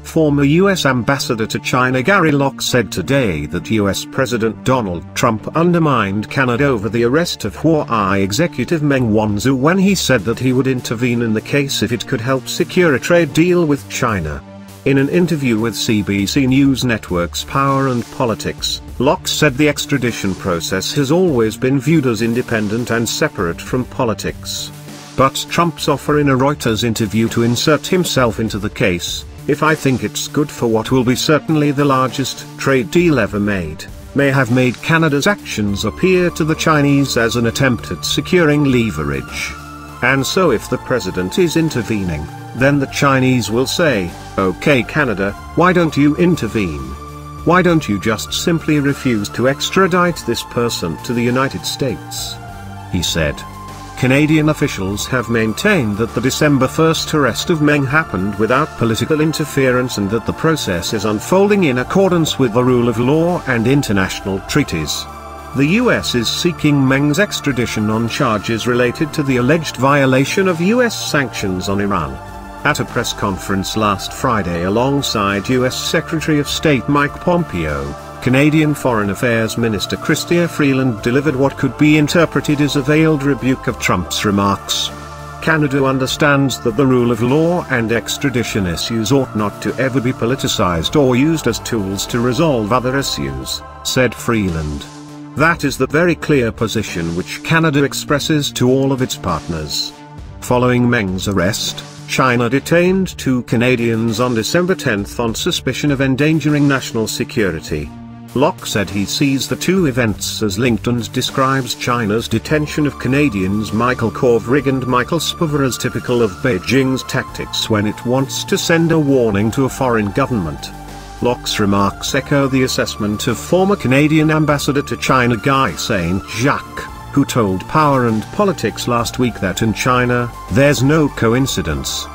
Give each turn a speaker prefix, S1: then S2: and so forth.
S1: Former U.S. Ambassador to China Gary Locke said today that U.S. President Donald Trump undermined Canada over the arrest of Huawei executive Meng Wanzhou when he said that he would intervene in the case if it could help secure a trade deal with China. In an interview with CBC News Network's Power and Politics, Locke said the extradition process has always been viewed as independent and separate from politics. But Trump's offer in a Reuters interview to insert himself into the case, "If I think it's good for what will be certainly the largest trade deal ever made," may have made Canada's actions appear to the Chinese as an attempt at securing leverage. And so if the president is intervening, then the Chinese will say, "Okay Canada, why don't you intervene? Why don't you just simply refuse to extradite this person to the United States?" he said. Canadian officials have maintained that the December 1st arrest of Meng happened without political interference and that the process is unfolding in accordance with the rule of law and international treaties. The U.S. is seeking Meng's extradition on charges related to the alleged violation of U.S. sanctions on Iran. At a press conference last Friday alongside U.S. Secretary of State Mike Pompeo, Canadian Foreign Affairs Minister Chrystia Freeland delivered what could be interpreted as a veiled rebuke of Trump's remarks. "Canada understands that the rule of law and extradition issues ought not to ever be politicized or used as tools to resolve other issues," said Freeland. "That is the very clear position which Canada expresses to all of its partners." Following Meng's arrest, China detained 2 Canadians on December 10 on suspicion of endangering national security. Locke said he sees the 2 events as linked and describes China's detention of Canadians Michael Kovrig and Michael Spavor as typical of Beijing's tactics when it wants to send a warning to a foreign government. Locke's remarks echo the assessment of former Canadian Ambassador to China Guy Saint-Jacques, who told Power and Politics last week that in China, there's no coincidence.